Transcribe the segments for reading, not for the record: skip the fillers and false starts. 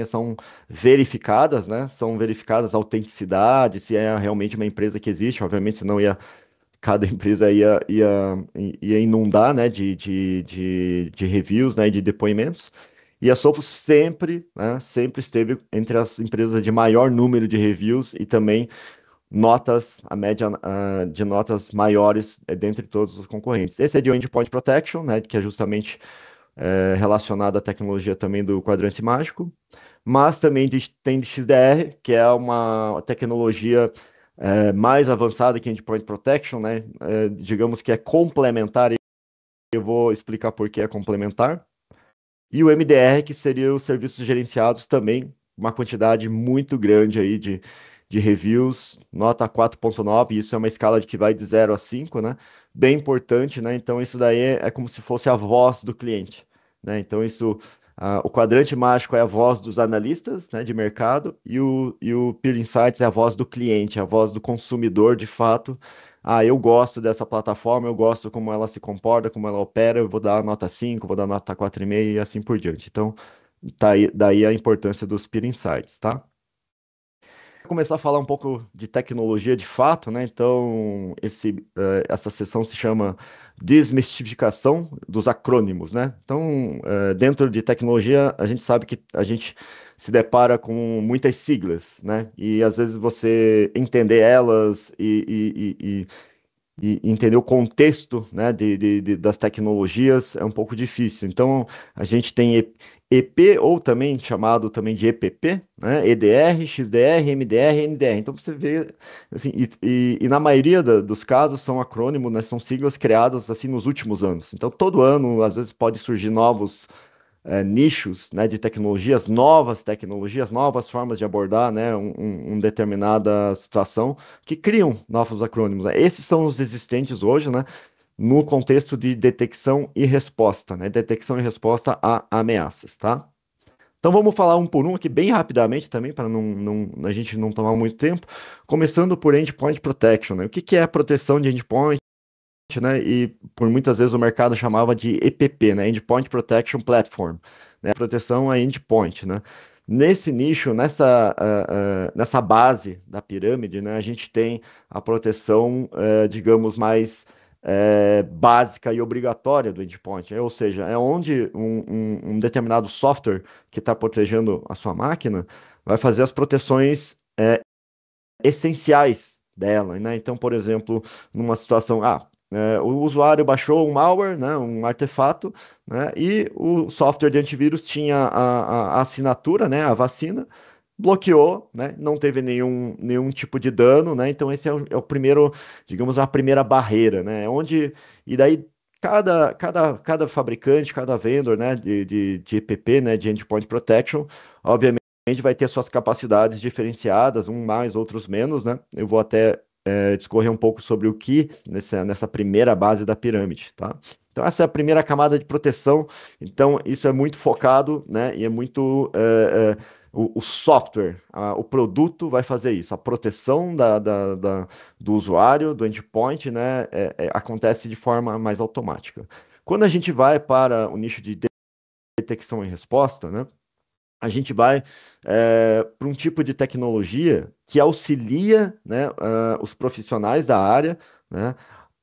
são verificadas, né? São verificadas a autenticidade, se é realmente uma empresa que existe, obviamente, senão cada empresa ia inundar, né, de reviews, né, e de depoimentos. E a Sophos sempre, né, sempre esteve entre as empresas de maior número de reviews e também notas, a média de notas maiores dentre todos os concorrentes. Esse é de Endpoint Protection, né, que é justamente relacionado à tecnologia também do quadrante mágico, mas também tem de XDR, que é uma tecnologia mais avançada que Endpoint Protection, né, digamos que é complementar, e eu vou explicar por que é complementar, e o MDR, que seria os serviços gerenciados também, uma quantidade muito grande aí de reviews, nota 4.9, isso é uma escala que vai de 0 a 5, né? Bem importante, né? Então isso daí é como se fosse a voz do cliente, né? Então o quadrante mágico é a voz dos analistas, né, de mercado, e o Peer Insights é a voz do cliente, a voz do consumidor de fato. Ah, eu gosto dessa plataforma, eu gosto como ela se comporta, como ela opera, eu vou dar nota 5, vou dar nota 4,5 e assim por diante. Então, daí a importância dos Peer Insights, tá? Vou começar a falar um pouco de tecnologia de fato, né? Então, essa sessão se chama Desmistificação dos acrônimos, né? Então, dentro de tecnologia, a gente sabe que a gente se depara com muitas siglas, né? E às vezes você entender elas e entender o contexto, né, das tecnologias é um pouco difícil. Então, a gente tem EP, ou também chamado também de EPP, né, EDR, XDR, MDR, NDR. Então, você vê, assim, e na maioria dos casos são acrônimos, né, são siglas criadas, assim, nos últimos anos. Então, todo ano, às vezes, pode surgir novos nichos, né, de tecnologias, novas formas de abordar, né, determinada situação, que criam novos acrônimos, né? Esses são os existentes hoje, né, no contexto de detecção e resposta, né, detecção e resposta a ameaças, tá? Então vamos falar um por um aqui bem rapidamente também, para a gente não tomar muito tempo, começando por Endpoint Protection, né? O que que é a proteção de endpoint? Né? E por muitas vezes o mercado chamava de EPP, né? Endpoint Protection Platform, né? Proteção a endpoint, né? Nesse nicho, nessa base da pirâmide, né, a gente tem a proteção, digamos, mais básica e obrigatória do endpoint, ou seja, é onde um determinado software que está protegendo a sua máquina vai fazer as proteções essenciais dela, né? Então, por exemplo, numa situação, o usuário baixou um malware, né, um artefato, né, e o software de antivírus tinha a assinatura, né, a vacina, bloqueou, né, não teve nenhum tipo de dano, né, então esse é o primeiro, digamos, a primeira barreira, né, e daí cada fabricante, cada vendor, né, de EPP, né, de Endpoint Protection, obviamente, vai ter suas capacidades diferenciadas, um mais, outros menos, né? Eu vou até discorrer um pouco sobre o que nessa primeira base da pirâmide, tá? Então, essa é a primeira camada de proteção. Então, isso é muito focado, né? E é muito. O software, o produto vai fazer isso. A proteção do usuário, do endpoint, né? Acontece de forma mais automática. Quando a gente vai para o nicho de detecção e resposta, né? A gente vai para um tipo de tecnologia que auxilia, né, os profissionais da área, né,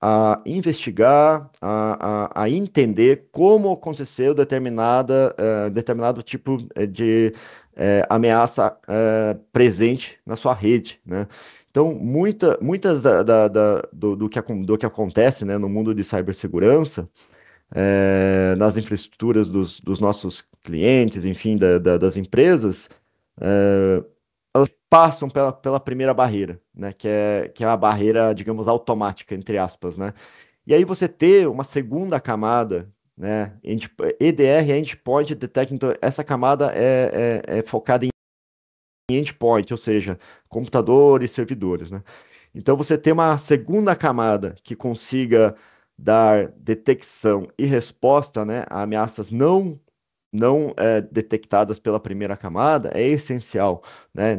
a investigar, a entender como aconteceu determinado tipo de ameaça presente na sua rede, né? Então, muitas do que acontece, né, no mundo de cibersegurança, nas infraestruturas dos nossos clientes, enfim, das empresas, é, passam pela primeira barreira, né? Que é a barreira, digamos, automática, entre aspas, né? E aí você ter uma segunda camada, né? EDR, Endpoint Detect, então essa camada é focada em endpoint, ou seja, computadores e servidores, né? Então, você tem uma segunda camada que consiga dar detecção e resposta, né, a ameaças não detectadas pela primeira camada é essencial, né?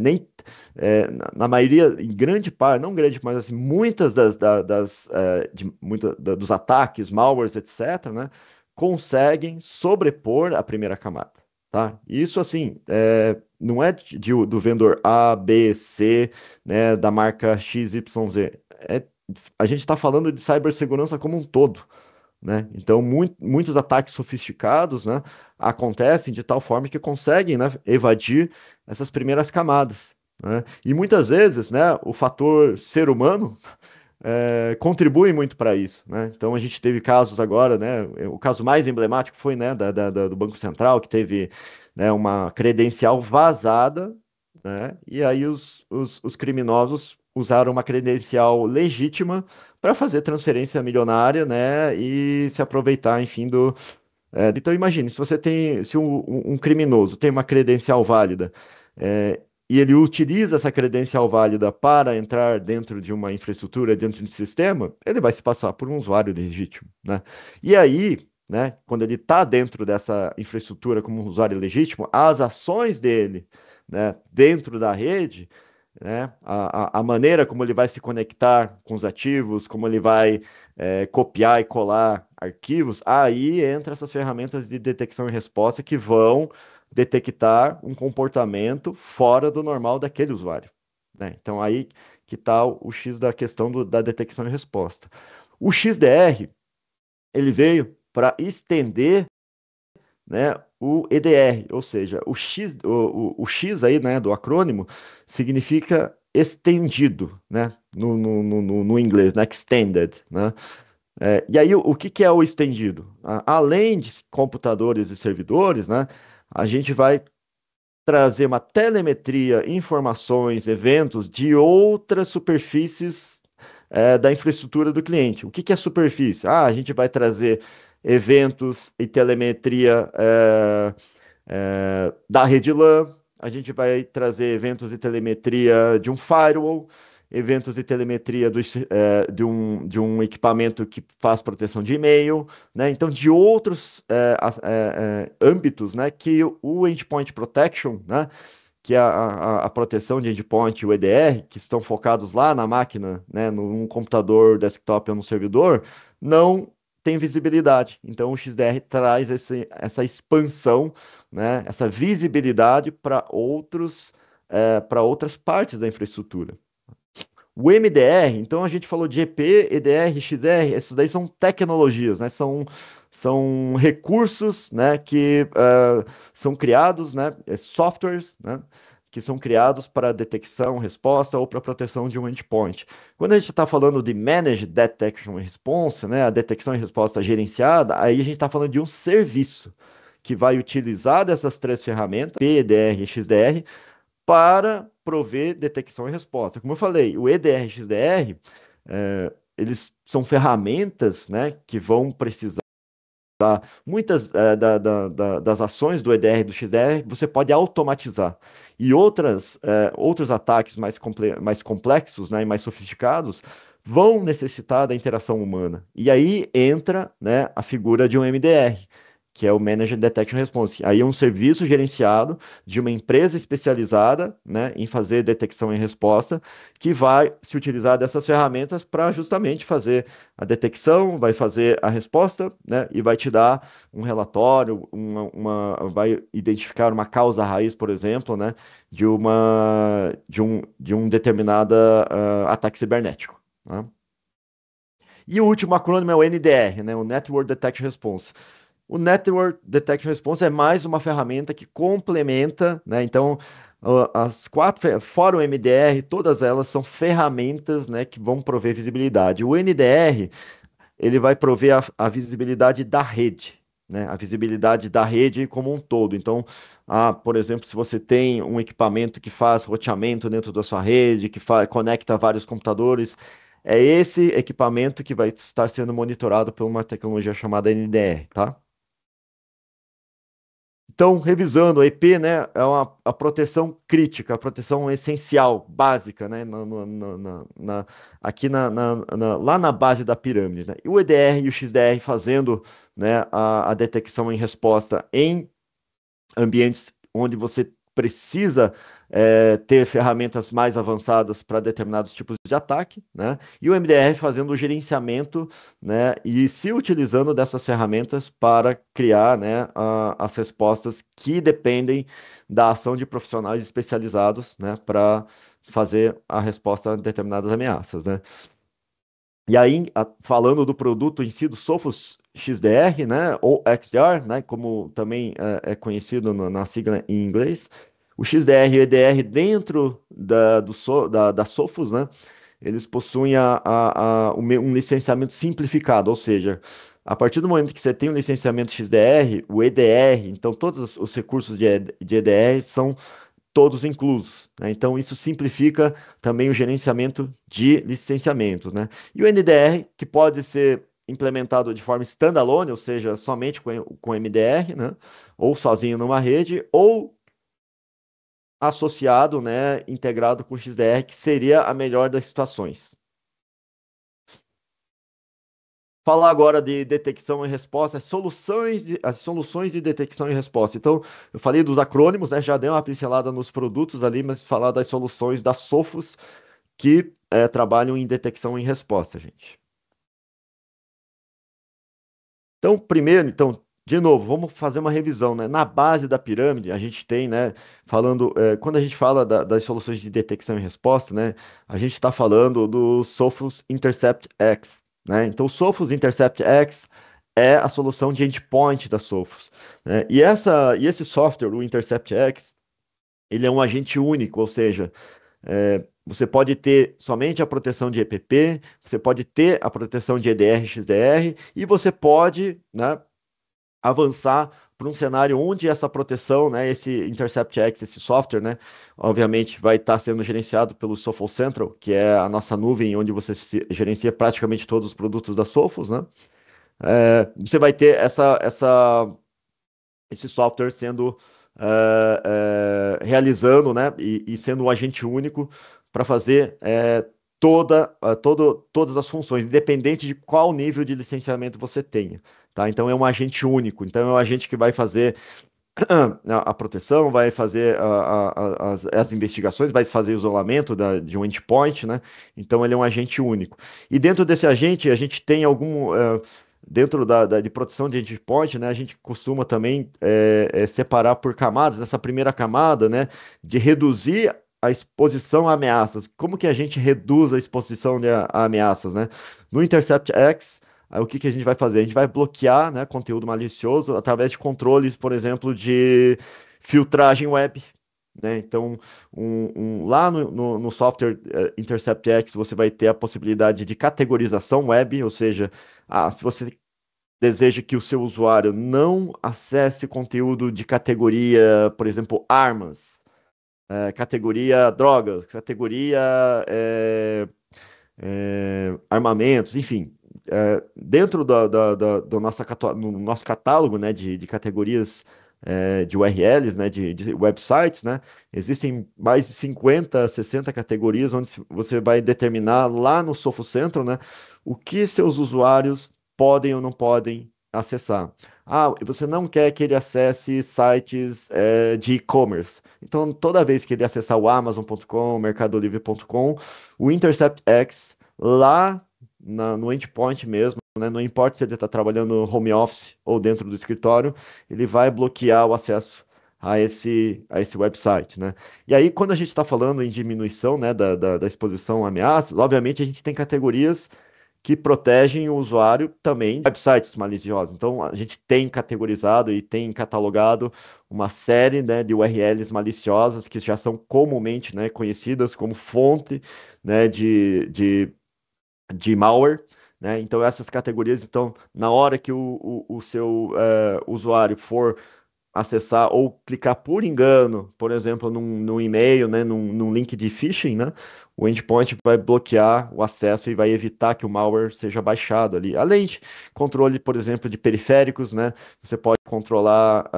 Na maioria, em grande parte, não grande, mas assim, muitas dos ataques, malwares, etc., né, conseguem sobrepor a primeira camada. tá? Isso, assim, não é do vendedor A, B, C, né, da marca X, Y, Z. A gente está falando de cibersegurança como um todo, né? Então, muitos ataques sofisticados, né, acontecem de tal forma que conseguem, né, evadir essas primeiras camadas, né? E muitas vezes, né, o fator ser humano contribui muito para isso, né? Então a gente teve casos agora, né? O caso mais emblemático foi, né, do Banco Central, que teve, né, uma credencial vazada, né? E aí os criminosos usaram uma credencial legítima para fazer transferência milionária, né? E se aproveitar, enfim, então imagine, se um criminoso tem uma credencial válida, e ele utiliza essa credencial válida para entrar dentro de uma infraestrutura, dentro de um sistema, ele vai se passar por um usuário legítimo, né? E aí, né, quando ele está dentro dessa infraestrutura como um usuário legítimo, as ações dele, né, dentro da rede, né, a maneira como ele vai se conectar com os ativos, como ele vai copiar e colar arquivos, aí entra essas ferramentas de detecção e resposta que vão detectar um comportamento fora do normal daquele usuário, né? Então aí que está o X da questão da detecção e resposta. O XDR, ele veio para estender, né, o EDR, ou seja, o X aí, né, do acrônimo, significa estendido, né, no inglês, né, extended, né? E aí, o que que é o estendido? Além de computadores e servidores, né, a gente vai trazer uma telemetria, informações, eventos de outras superfícies da infraestrutura do cliente. O que que é superfície? A gente vai trazer eventos e telemetria da rede LAN, a gente vai trazer eventos e telemetria de um firewall, eventos e telemetria de um equipamento que faz proteção de e-mail, né? Então, de outros âmbitos, né, que o Endpoint Protection, né, que é a proteção de endpoint, o EDR, que estão focados lá na máquina, né, num computador, desktop ou no servidor, não tem visibilidade. Então, o XDR traz essa expansão, né, essa visibilidade para outras partes da infraestrutura. O MDR, então a gente falou de EP, EDR, XDR, esses daí são tecnologias, né? São recursos, né, que são criados, né, softwares, né, que são criados para detecção, resposta ou para proteção de um endpoint. Quando a gente está falando de Managed Detection and Response, né, a detecção e resposta gerenciada, aí a gente está falando de um serviço que vai utilizar dessas três ferramentas, EP, EDR e XDR, para prover detecção e resposta. Como eu falei, o EDR e XDR, eles são ferramentas, né, que vão precisar. Muitas das ações do EDR e do XDR você pode automatizar. E outros ataques mais complexos, né, e mais sofisticados vão necessitar da interação humana. E aí entra, né, a figura de um MDR, que é o Managed Detection Response. Aí é um serviço gerenciado de uma empresa especializada, né, em fazer detecção e resposta, que vai se utilizar dessas ferramentas para justamente fazer a detecção, vai fazer a resposta, né, e vai te dar um relatório, vai identificar uma causa raiz, por exemplo, né, de um determinado ataque cibernético, né? E o último acrônimo é o NDR, né, o Network Detection Response. O Network Detection Response é mais uma ferramenta que complementa, né? Então, as quatro, fora o MDR, todas elas são ferramentas, né, que vão prover visibilidade. O NDR, ele vai prover a visibilidade da rede, né? A visibilidade da rede como um todo. Então, por exemplo, se você tem um equipamento que faz roteamento dentro da sua rede, que conecta vários computadores, é esse equipamento que vai estar sendo monitorado por uma tecnologia chamada NDR, tá? Então, revisando, a EP, né, é a proteção crítica, a proteção essencial, básica, né, aqui lá na base da pirâmide, né? E o EDR e o XDR fazendo, né, a detecção em resposta em ambientes onde você precisa ter ferramentas mais avançadas para determinados tipos de ataque, né? E o MDR fazendo o gerenciamento, né? E se utilizando dessas ferramentas para criar, né, as respostas que dependem da ação de profissionais especializados, né, para fazer a resposta a determinadas ameaças, né? E aí, falando do produto em si, do Sophos XDR, né, ou XDR, né, como também é conhecido na sigla em inglês, o XDR e o EDR dentro da Sophos, né, eles possuem um licenciamento simplificado, ou seja, a partir do momento que você tem um licenciamento XDR, o EDR, então todos os recursos de EDR são todos inclusos, né? Então, isso simplifica também o gerenciamento de licenciamentos, né? E o NDR, que pode ser implementado de forma standalone, ou seja, somente com MDR, né? Ou sozinho numa rede, ou associado, né? Integrado com XDR, que seria a melhor das situações. Falar agora de detecção e resposta, as soluções de detecção e resposta. Então, eu falei dos acrônimos, né? Já dei uma pincelada nos produtos ali, mas falar das soluções da Sophos que trabalham em detecção e resposta, gente. Então, primeiro, então, de novo, vamos fazer uma revisão, né? Na base da pirâmide, a gente tem, né? Falando, quando a gente fala das soluções de detecção e resposta, né? A gente está falando do Sophos Intercept X, né? Então, o Sophos Intercept X é a solução de endpoint da Sophos, né? E esse software, o Intercept X, ele é um agente único, ou seja, você pode ter somente a proteção de EPP, você pode ter a proteção de EDR, XDR, e você pode, né, avançar para um cenário onde essa proteção, né, esse Intercept X, esse software, né, obviamente vai estar sendo gerenciado pelo Sophos Central, que é a nossa nuvem onde você gerencia praticamente todos os produtos da Sophos, né? Você vai ter esse software sendo realizando, né, e sendo um agente único para fazer todas as funções, independente de qual nível de licenciamento você tenha. Tá? Então é um agente único. Então é um agente que vai fazer a proteção, vai fazer as investigações, vai fazer o isolamento de um endpoint, né? Então ele é um agente único. E dentro desse agente, a gente tem dentro de proteção de endpoint, né? A gente costuma também separar por camadas, essa primeira camada, né? De reduzir a exposição a ameaças. Como que a gente reduz a exposição a ameaças, né? No Intercept X, aí o que que a gente vai fazer? A gente vai bloquear, né, conteúdo malicioso através de controles, por exemplo, de filtragem web, né? Então, lá no software Intercept X, você vai ter a possibilidade de categorização web, ou seja, se você deseja que o seu usuário não acesse conteúdo de categoria, por exemplo, armas, categoria drogas, categoria armamentos, enfim, dentro do no nosso catálogo, né, de categorias de URLs, né, de websites, né, existem mais de 50, 60 categorias onde você vai determinar lá no Sophos Central, né, o que seus usuários podem ou não podem acessar. Ah, você não quer que ele acesse sites de e-commerce. Então, toda vez que ele acessar o Amazon.com, Mercadolivre.com, o Intercept X lá no endpoint mesmo, né? Não importa se ele está trabalhando no home office ou dentro do escritório, ele vai bloquear o acesso a esse website, né? E aí, quando a gente está falando em diminuição, né, da exposição a ameaças, obviamente a gente tem categorias que protegem o usuário também de websites maliciosos. Então, a gente tem categorizado e tem catalogado uma série, né, de URLs maliciosas que já são comumente, né, conhecidas como fonte, né, de malware, né? Então essas categorias, então, na hora que o seu usuário for acessar ou clicar por engano, por exemplo, num e-mail, né, num link de phishing, né, o endpoint vai bloquear o acesso e vai evitar que o malware seja baixado ali. Além de controle, por exemplo, de periféricos, né, você pode controlar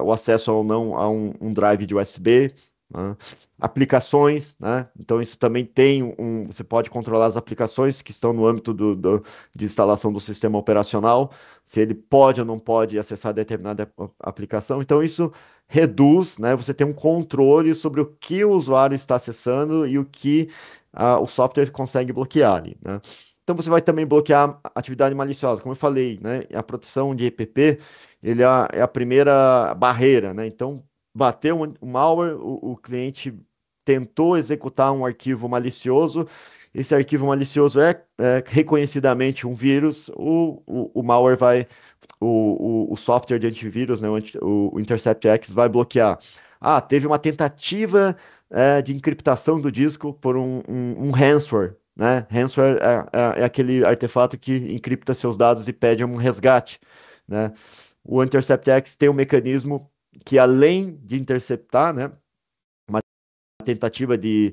o acesso ou não a um drive de USB, né? Aplicações, né? Então isso também tem você pode controlar as aplicações que estão no âmbito de instalação do sistema operacional, se ele pode ou não pode acessar determinada aplicação. Então isso reduz, né? Você tem um controle sobre o que o usuário está acessando e o que o software consegue bloquear ali, né? Então você vai também bloquear a atividade maliciosa, como eu falei, né? A proteção de EPP, ele é a primeira barreira, né? Então bateu um malware, o cliente tentou executar um arquivo malicioso, esse arquivo malicioso é reconhecidamente um vírus, o malware vai, o software de antivírus, né, o Intercept X vai bloquear. Ah, teve uma tentativa de encriptação do disco por um ransomware, né? Ransomware é aquele artefato que encripta seus dados e pede um resgate, né? O Intercept X tem um mecanismo que, além de interceptar, né, uma tentativa de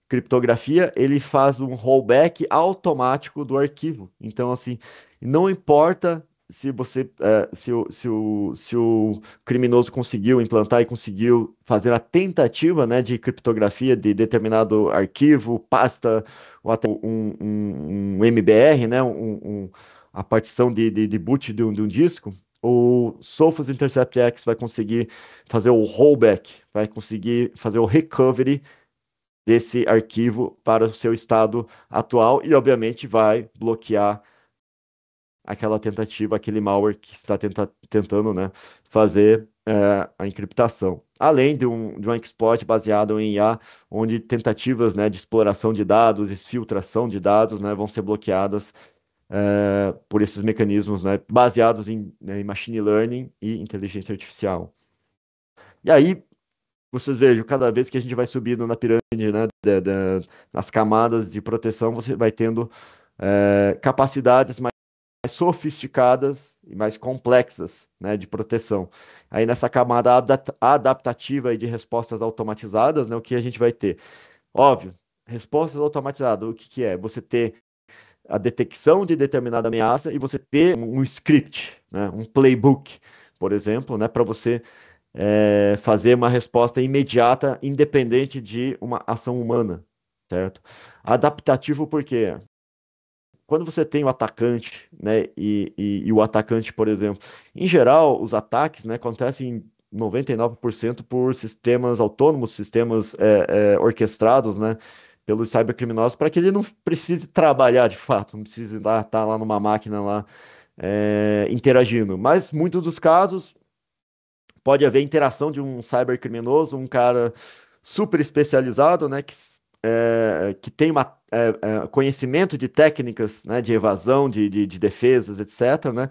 criptografia, ele faz um rollback automático do arquivo. Então, assim, não importa se você, se o criminoso conseguiu implantar e conseguiu fazer a tentativa, né, de criptografia de determinado arquivo, pasta, ou até um MBR, né, a partição de boot de um disco. O Sophos Intercept X vai conseguir fazer o rollback, vai conseguir fazer o recovery desse arquivo para o seu estado atual e, obviamente, vai bloquear aquela tentativa, aquele malware que está tentando, né, fazer a encriptação. Além de um exploit baseado em IA, onde tentativas, né, de exploração de dados, exfiltração de dados, né, vão ser bloqueadas por esses mecanismos, né, baseados em machine learning e inteligência artificial. E aí, vocês vejam, cada vez que a gente vai subindo na pirâmide, né, nas camadas de proteção, você vai tendo capacidades mais sofisticadas e mais complexas, né, de proteção. Aí nessa camada adaptativa e de respostas automatizadas, né, o que a gente vai ter? Óbvio, respostas automatizadas, o que que é? Você ter a detecção de determinada ameaça e você ter um script, né, um playbook, por exemplo, né, para você fazer uma resposta imediata, independente de uma ação humana, certo? Adaptativo por quê? Quando você tem o atacante, né, e o atacante, por exemplo, em geral, os ataques, né, acontecem em 99% por sistemas autônomos, sistemas orquestrados, né, pelos cybercriminosos, para que ele não precise trabalhar de fato, não precise estar lá numa máquina lá interagindo. Mas muitos dos casos pode haver interação de um cybercriminoso, um cara super especializado, né, que tem conhecimento de técnicas, né, de evasão, de defesas, etc., né,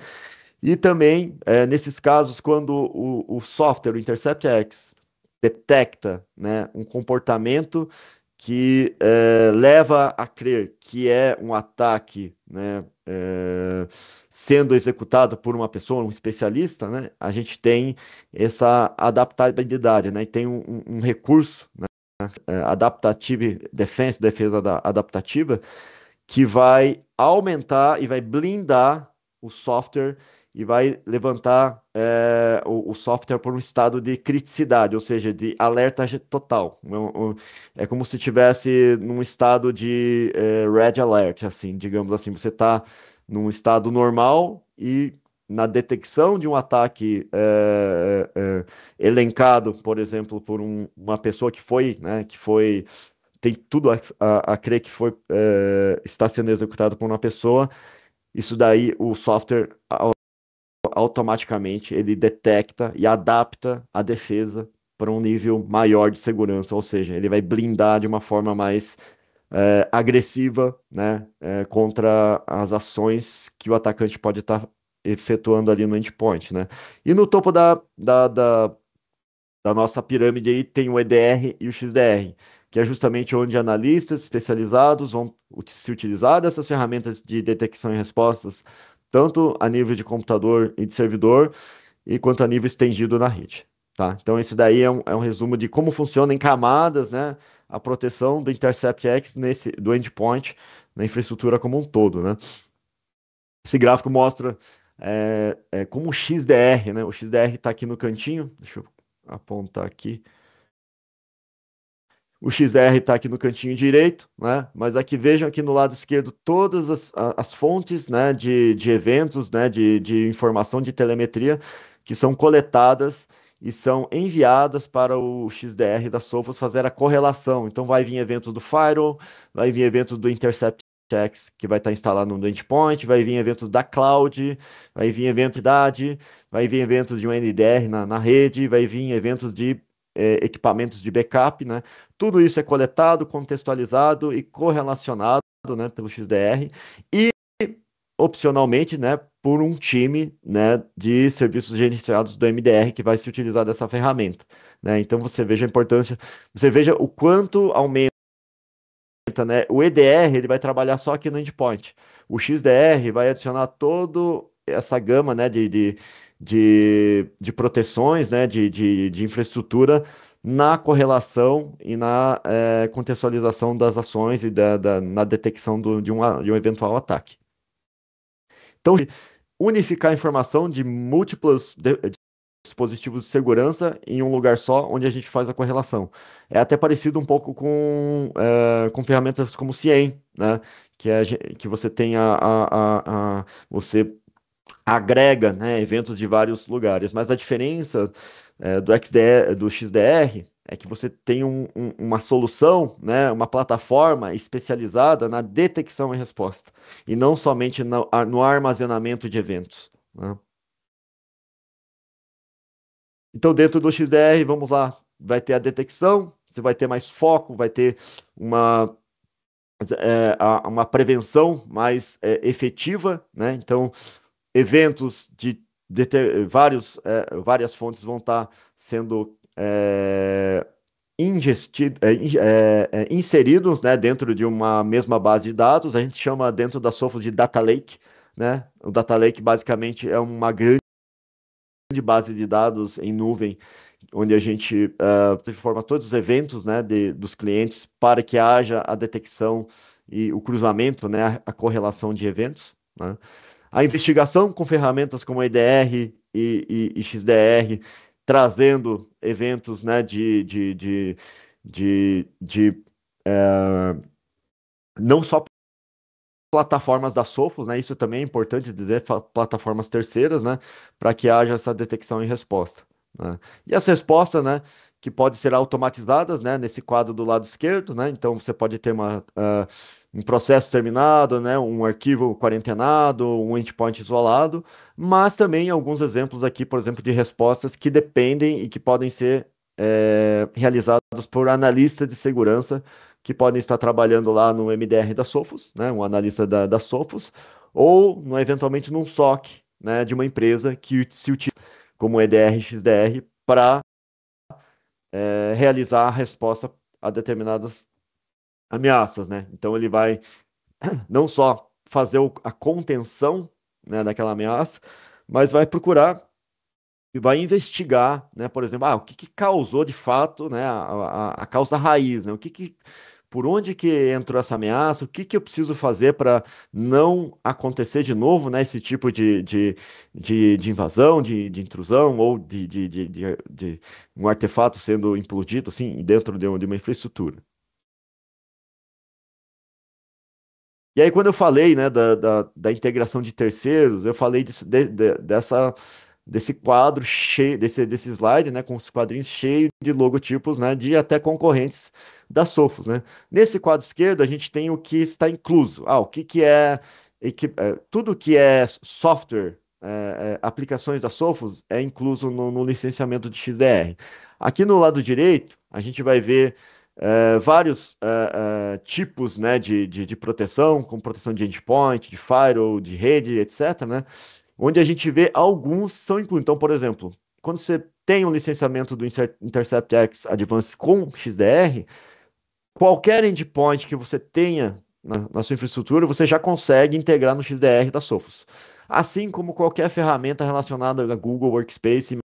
e também, nesses casos, quando o software, o Intercept X, detecta, né, um comportamento que leva a crer que é um ataque, né, sendo executado por uma pessoa, um especialista, né, a gente tem essa adaptabilidade, né, e tem um recurso, né, Adaptative Defense, defesa adaptativa, que vai aumentar e vai blindar o software e vai levantar o software por um estado de criticidade, ou seja, de alerta total. É como se estivesse num estado de red alert, assim, digamos assim. Você está num estado normal e na detecção de um ataque elencado, por exemplo, por uma pessoa que tem tudo a crer que está sendo executado por uma pessoa, isso daí o software automaticamente ele detecta e adapta a defesa para um nível maior de segurança, ou seja, ele vai blindar de uma forma mais agressiva, né, contra as ações que o atacante pode estar efetuando ali no endpoint, né? E no topo da nossa pirâmide aí tem o EDR e o XDR, que é justamente onde analistas especializados vão se utilizar dessas ferramentas de detecção e respostas, tanto a nível de computador e de servidor, e quanto a nível estendido na rede. Tá? Então, esse daí é um resumo de como funciona em camadas, né, a proteção do Intercept X do endpoint na infraestrutura como um todo, né? Esse gráfico mostra como o XDR, né? O XDR está aqui no cantinho. Deixa eu apontar aqui. O XDR está aqui no cantinho direito, né? Mas aqui vejam aqui no lado esquerdo todas as fontes, né, de eventos, né, de informação de telemetria que são coletadas e são enviadas para o XDR da Sophos fazer a correlação. Então vai vir eventos do Firewall, vai vir eventos do Intercept Checks, que vai estar instalado no endpoint, vai vir eventos da cloud, vai vir eventos de idade, vai vir eventos de um NDR na rede, vai vir eventos de equipamentos de backup, né? Tudo isso é coletado, contextualizado e correlacionado, né, pelo XDR e opcionalmente, né, por um time, né, de serviços gerenciados do MDR que vai se utilizar dessa ferramenta, né? Então você veja a importância, você veja o quanto aumenta, né? O EDR ele vai trabalhar só aqui no endpoint. O XDR vai adicionar todo essa gama, né, de proteções, né, de infraestrutura na correlação e na contextualização das ações e na detecção de um eventual ataque. Então, unificar a informação de múltiplos dispositivos de segurança em um lugar só, onde a gente faz a correlação. É até parecido um pouco com ferramentas como o CIEM, né? Que você tem você agrega, né, eventos de vários lugares. Mas a diferença do XDR é que você tem uma solução, né, uma plataforma especializada na detecção e resposta, e não somente no armazenamento de eventos, né? Então, dentro do XDR, vamos lá, vai ter a detecção, você vai ter mais foco, vai ter uma, uma prevenção mais efetiva, né? Então, eventos várias fontes vão estar sendo inseridos, né, dentro de uma mesma base de dados. A gente chama dentro da Sophos de Data Lake, né? O Data Lake basicamente é uma grande base de dados em nuvem, onde a gente informa todos os eventos, né, dos clientes para que haja a detecção e o cruzamento, né, a correlação de eventos, né? A investigação com ferramentas como EDR e XDR, trazendo eventos, né, de não só plataformas da Sophos, né? Isso também é importante dizer, plataformas terceiras, né? Para que haja essa detecção e resposta, né? E as respostas, né? Que podem ser automatizadas, né? Nesse quadro do lado esquerdo, né? Então você pode ter um processo terminado, né? Um arquivo quarentenado, um endpoint isolado, mas também alguns exemplos aqui, por exemplo, de respostas que dependem e que podem ser realizados por analistas de segurança que podem estar trabalhando lá no MDR da Sophos, né, um analista da Sophos, ou eventualmente num SOC, né, de uma empresa que se utiliza como EDR, XDR para realizar a resposta a determinadas ameaças, né? Então ele vai não só fazer a contenção, né, daquela ameaça, mas vai procurar e vai investigar, né, por exemplo, o que causou de fato, né, a causa raiz, né, por onde que entrou essa ameaça, o que eu preciso fazer para não acontecer de novo, né, esse tipo de invasão, de intrusão ou de um artefato sendo implodido, assim, dentro de uma infraestrutura. E aí, quando eu falei, né, da integração de terceiros, eu falei desse quadro cheio, desse slide, né, com os quadrinhos cheios de logotipos, né, de até concorrentes da Sophos, né? Nesse quadro esquerdo, a gente tem o que está incluso. O que é, tudo que é software, aplicações da Sophos é incluso no licenciamento de XDR. Aqui no lado direito, a gente vai ver vários tipos, né, de proteção, como proteção de endpoint, de firewall, de rede, etc., né? Onde a gente vê alguns são incluídos. Então, por exemplo, quando você tem um licenciamento do Intercept X Advanced com XDR, qualquer endpoint que você tenha na sua infraestrutura, você já consegue integrar no XDR da Sophos. Assim como qualquer ferramenta relacionada a Google Workspace e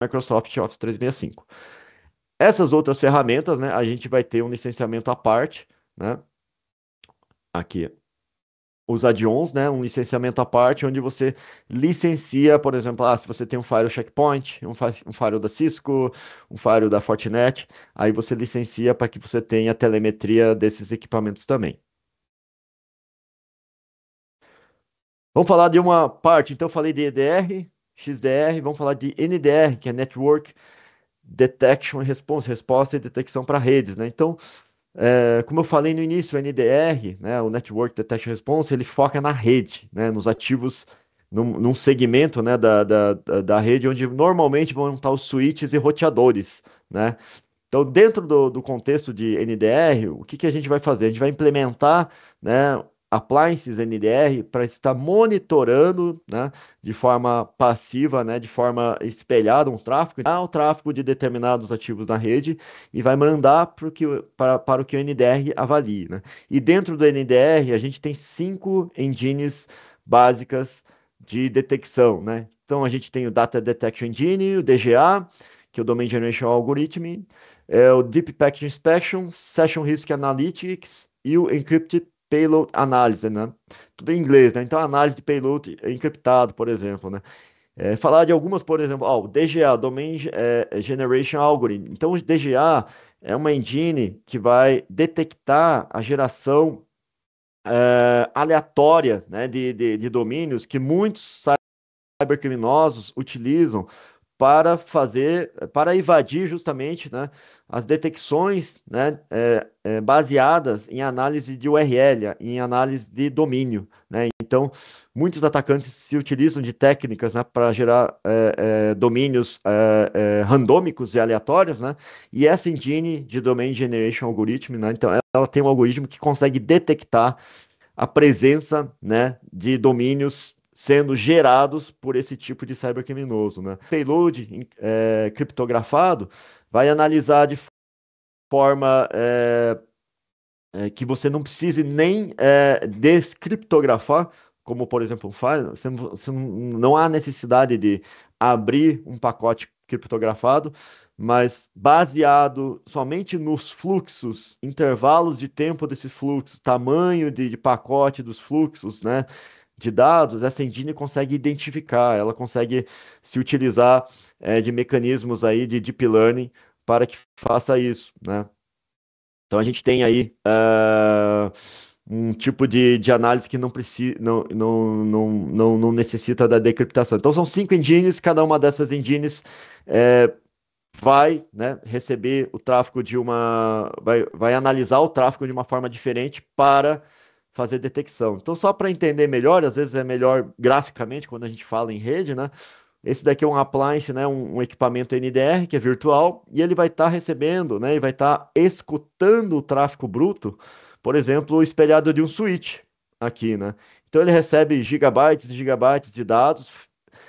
Microsoft Office 365. Essas outras ferramentas, né, a gente vai ter um licenciamento à parte, né? Aqui. os add-ons, né? Um licenciamento à parte, onde você licencia, por exemplo, se você tem um firewall Checkpoint, um firewall da Cisco, um firewall da Fortinet, aí você licencia para que você tenha telemetria desses equipamentos também. Vamos falar de uma parte, então eu falei de EDR, XDR, vamos falar de NDR, que é Network Detection and Response, resposta e detecção para redes, né? Então, como eu falei no início, o NDR, né, o Network Detection Response, ele foca na rede, né, nos ativos, num segmento, né, da rede onde normalmente vão estar os switches e roteadores, né? Então, dentro do contexto de NDR, o que a gente vai fazer? A gente vai implementar, né, appliances NDR para estar monitorando, né, de forma passiva, né, de forma espelhada, o tráfego de determinados ativos na rede e vai mandar para o que o NDR avalie, né? E dentro do NDR, a gente tem 5 engines básicas de detecção, né? Então, a gente tem o Data Detection Engine, o DGA, que é o Domain Generation Algorithm, o Deep Packet Inspection, Session Risk Analytics e o Encrypted Payload Analysis, né? Tudo em inglês, né? Então, análise de payload encriptado, por exemplo, né? Falar de algumas, por exemplo, o DGA, Domain Generation Algorithm. Então, o DGA é uma engine que vai detectar a geração aleatória, né, de domínios que muitos cybercriminosos utilizam para invadir justamente, né, as detecções, né, baseadas em análise de URL, em análise de domínio, né? Então, muitos atacantes se utilizam de técnicas, né, para gerar domínios randômicos e aleatórios, né? E essa engine de Domain Generation Algorithm, né, então ela tem um algoritmo que consegue detectar a presença, né, de domínios sendo gerados por esse tipo de cybercriminoso, né? Payload criptografado vai analisar de forma que você não precise nem descriptografar, como por exemplo um file, não há necessidade de abrir um pacote criptografado, mas baseado somente nos fluxos, intervalos de tempo desses fluxos, tamanho de pacote dos fluxos, né, de dados, essa engine consegue identificar, ela consegue se utilizar de mecanismos aí de deep learning para que faça isso, né? Então a gente tem aí um tipo de análise que não necessita da decriptação. Então são 5 engines, cada uma dessas engines vai, né, receber o tráfego vai analisar o tráfego de uma forma diferente para fazer detecção. Então, só para entender melhor, às vezes é melhor graficamente quando a gente fala em rede, né? Esse daqui é um appliance, né, um equipamento NDR que é virtual e ele vai estar recebendo, né, e vai estar escutando o tráfego bruto, por exemplo, espelhado de um switch aqui, né? Então ele recebe gigabytes e gigabytes de dados,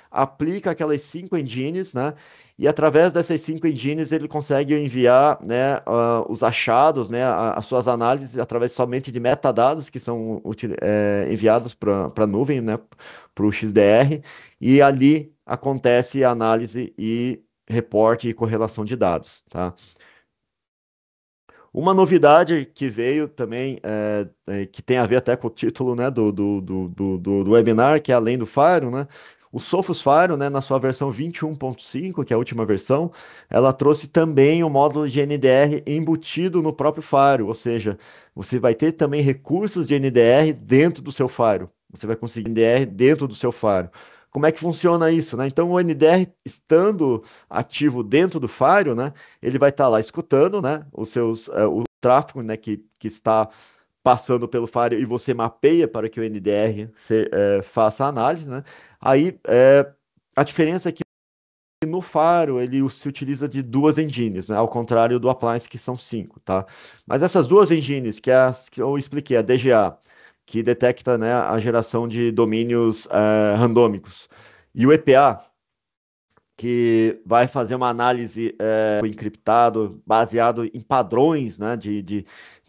aplica aquelas 5 engines, né? E através dessas 5 engines ele consegue enviar, né, os achados, né, as suas análises através somente de metadados que são enviados para a nuvem, né, para o XDR, e ali acontece a análise e reporte e correlação de dados, tá? Uma novidade que veio também, que tem a ver até com o título, né, do webinar, que é além do Fire, né? O Sophos Fire, né, na sua versão 21.5, que é a última versão, ela trouxe também o módulo de NDR embutido no próprio Fire, ou seja, você vai ter também recursos de NDR dentro do seu Fire. Você vai conseguir NDR dentro do seu Fire. Como é que funciona isso, né? Então, o NDR estando ativo dentro do Fire, né? Ele vai estar lá escutando, né, o tráfego, né, que está passando pelo Fire e você mapeia para que o NDR faça a análise, né? Aí a diferença é que no Faro ele se utiliza de 2 engines, né? Ao contrário do Appliance que são 5, tá? Mas essas 2 engines, que é as que eu expliquei, a DGA, que detecta, né, a geração de domínios randômicos, e o EPA, que vai fazer uma análise encriptado baseado em padrões, né, de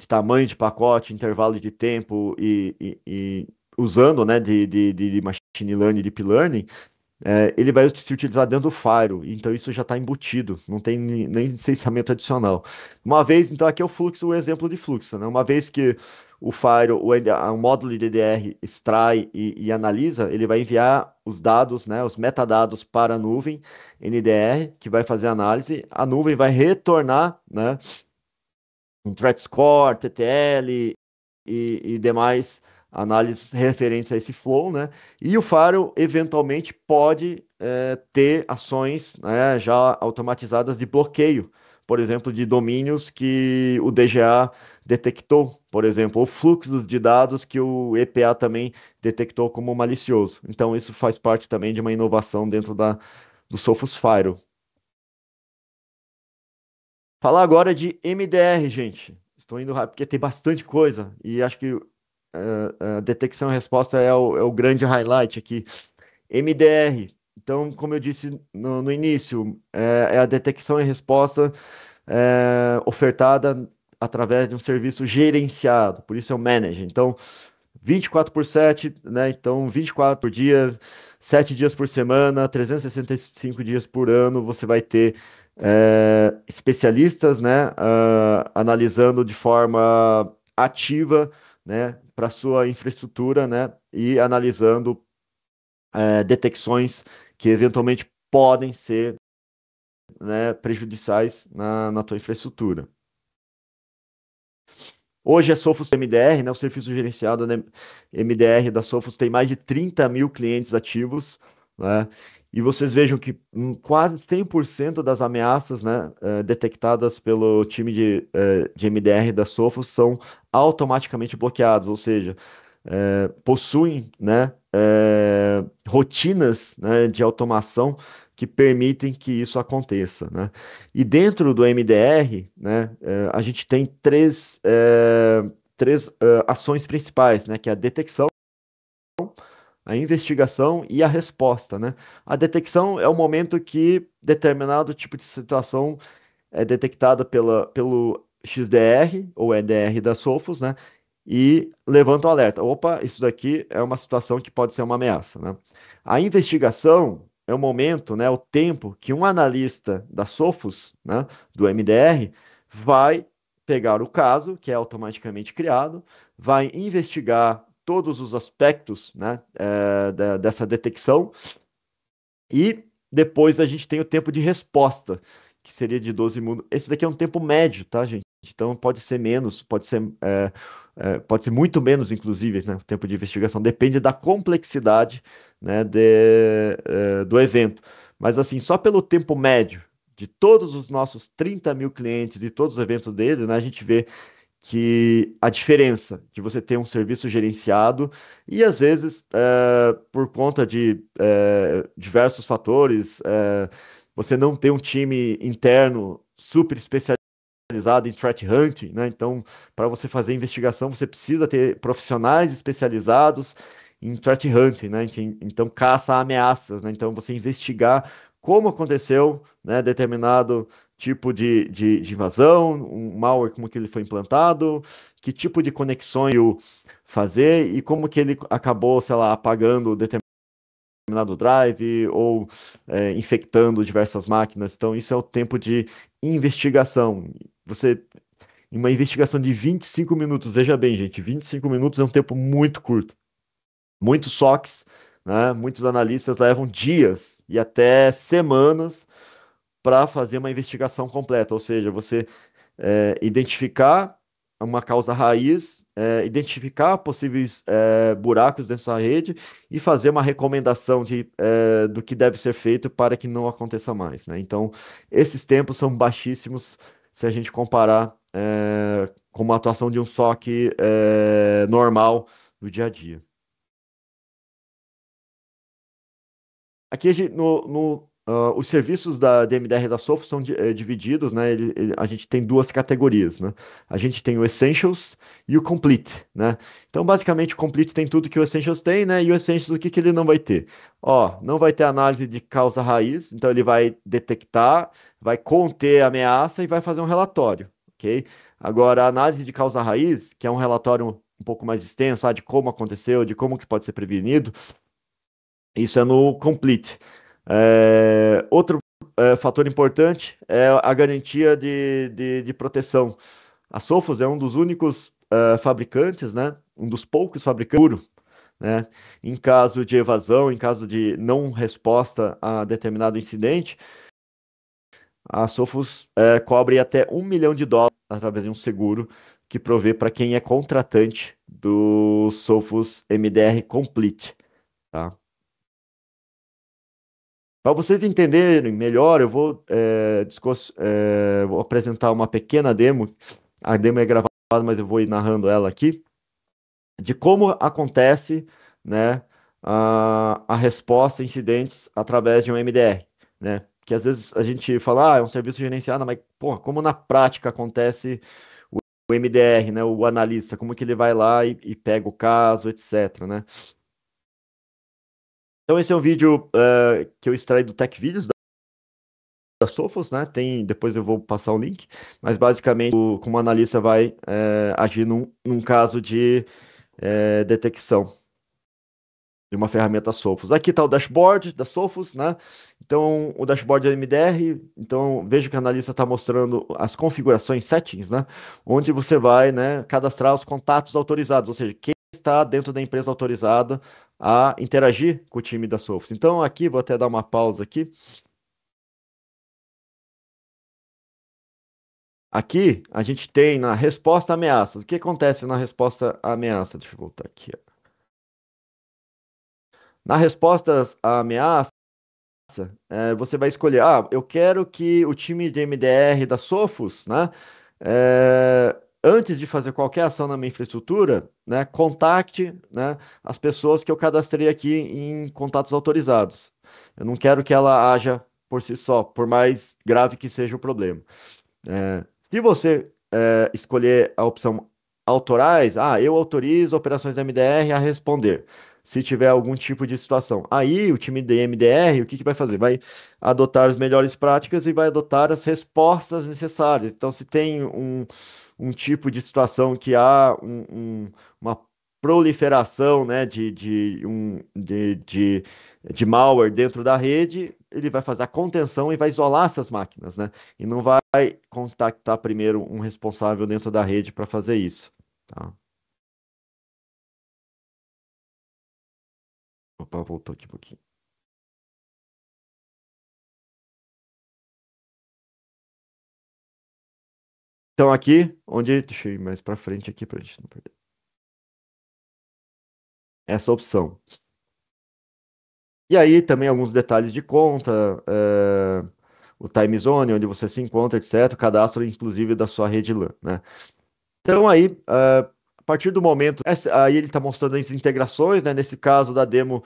tamanho de pacote, intervalo de tempo e usando, né, de machine learning e deep learning, ele vai se utilizar dentro do Fire, então isso já está embutido, não tem nem licenciamento adicional. Uma vez, então aqui é o fluxo, o exemplo de fluxo, né? Uma vez que o Firewall, o módulo de DDR extrai e analisa, ele vai enviar os dados, né, os metadados para a nuvem NDR, que vai fazer a análise. A nuvem vai retornar, né, um threat score, TTL e demais análises referentes a esse flow, né? E o Firewall eventualmente pode ter ações, né, já automatizadas de bloqueio, por exemplo, de domínios que o DGA detectou, por exemplo, ou fluxos de dados que o EPA também detectou como malicioso. Então, isso faz parte também de uma inovação dentro do Sophos Firewall. Falar agora de MDR, gente. Estou indo rápido porque tem bastante coisa e acho que a detecção e resposta é o grande highlight aqui. MDR. Então, como eu disse no início, é a detecção e resposta ofertada através de um serviço gerenciado, por isso é o manager. Então, 24 por 7, né? Então, 24 por dia, 7 dias por semana, 365 dias por ano, você vai ter especialistas, né? Analisando de forma ativa, né? Para sua infraestrutura, né? E analisando detecções que eventualmente podem ser, né, prejudiciais na tua infraestrutura. Hoje a Sophos MDR, né, o serviço gerenciado, né, MDR da Sophos tem mais de 30 mil clientes ativos, né, e vocês vejam que quase 100% das ameaças, né, detectadas pelo time de MDR da Sophos são automaticamente bloqueadas, ou seja, possuem, né, rotinas, né, de automação que permitem que isso aconteça, né? E dentro do MDR, né, a gente tem três ações principais, né, que é a detecção, a investigação e a resposta, né? A detecção é o momento que determinado tipo de situação é detectada pelo XDR ou EDR da Sophos, né? E levanta o alerta. Opa, isso daqui é uma situação que pode ser uma ameaça, né? A investigação é o momento, né, o tempo que um analista da Sophos, né, do MDR, vai pegar o caso, que é automaticamente criado, vai investigar todos os aspectos, né, dessa detecção e depois a gente tem o tempo de resposta, que seria de 12 minutos. Esse daqui é um tempo médio, tá, gente? Então pode ser menos, pode ser muito menos, inclusive, né? O tempo de investigação. Depende da complexidade, né, do evento. Mas assim, só pelo tempo médio de todos os nossos 30 mil clientes e todos os eventos deles, né, a gente vê que a diferença de você ter um serviço gerenciado e às vezes por conta de diversos fatores, você não ter um time interno super especializado em threat hunting, né? Então, para você fazer investigação, você precisa ter profissionais especializados em threat hunting, né? Então, caça ameaças, né? Então, você investigar como aconteceu, né, determinado tipo de invasão, um malware, como que ele foi implantado, que tipo de conexões eu fazer e como que ele acabou, sei lá, apagando determinado drive ou infectando diversas máquinas. Então, isso é o tempo de investigação. Você, em uma investigação de 25 minutos, veja bem, gente, 25 minutos é um tempo muito curto. Muitos SOCs, né, muitos analistas levam dias e até semanas para fazer uma investigação completa, ou seja, você identificar uma causa raiz, identificar possíveis buracos dessa rede e fazer uma recomendação do que deve ser feito para que não aconteça mais, né? Então, esses tempos são baixíssimos se a gente comparar com uma atuação de um SOC normal no dia a dia. Aqui os serviços da DMDR da Sophos são divididos, né? A gente tem duas categorias, né? A gente tem o Essentials e o Complete, né? Então, basicamente, o Complete tem tudo que o Essentials tem, né? E o Essentials, o que que ele não vai ter? Ó, não vai ter análise de causa raiz, então ele vai detectar, vai conter a ameaça e vai fazer um relatório, ok? Agora, a análise de causa raiz, que é um relatório um pouco mais extenso, de como aconteceu, de como que pode ser prevenido, isso é no Complete. Outro fator importante é a garantia de proteção. A Sophos é um dos únicos fabricantes, né? Um dos poucos fabricantes, né? Em caso de evasão, em caso de não resposta a determinado incidente, a Sophos cobre até US$ 1 milhão através de um seguro que provê para quem é contratante do Sophos MDR Complete, tá? Para vocês entenderem melhor, eu vou apresentar uma pequena demo. A demo é gravada, mas eu vou ir narrando ela aqui, de como acontece, né, a resposta a incidentes através de um MDR, né? Que às vezes a gente fala, é um serviço gerenciado, mas, pô, como na prática acontece o MDR, né, o analista, como que ele vai lá e pega o caso, etc, né? Então esse é um vídeo que eu extraí do Tech Videos da Sophos, né? Depois eu vou passar o link, mas basicamente como o analista vai agir num caso de detecção de uma ferramenta Sophos. Aqui está o dashboard da Sophos, né? Então, o dashboard é MDR, então veja que o analista está mostrando as configurações, settings, né? Onde você vai, né, cadastrar os contatos autorizados, ou seja, quem está dentro da empresa autorizada a interagir com o time da Sophos. Então, aqui, vou até dar uma pausa aqui. Aqui, a gente tem na resposta a ameaças. O que acontece na resposta a ameaça? Deixa eu voltar aqui. Na resposta a ameaça, você vai escolher, eu quero que o time de MDR da Sophos, né, antes de fazer qualquer ação na minha infraestrutura, né, contacte, né, as pessoas que eu cadastrei aqui em contatos autorizados. Eu não quero que ela haja por si só, por mais grave que seja o problema. Se você escolher a opção autorais, eu autorizo operações da MDR a responder. Se tiver algum tipo de situação. Aí o time de MDR, o que que vai fazer? Vai adotar as melhores práticas e vai adotar as respostas necessárias. Então, se tem um tipo de situação que há uma proliferação, né, de malware dentro da rede, ele vai fazer a contenção e vai isolar essas máquinas, né? E não vai contactar primeiro um responsável dentro da rede para fazer isso, tá? Opa, voltou aqui um pouquinho. Então aqui, deixa eu ir mais para frente aqui para a gente não perder. Essa opção. E aí também alguns detalhes de conta, o time zone, onde você se encontra, etc. O cadastro, inclusive, da sua rede LAN, né? Então aí, a partir do momento, aí ele está mostrando as integrações, né? Nesse caso da demo,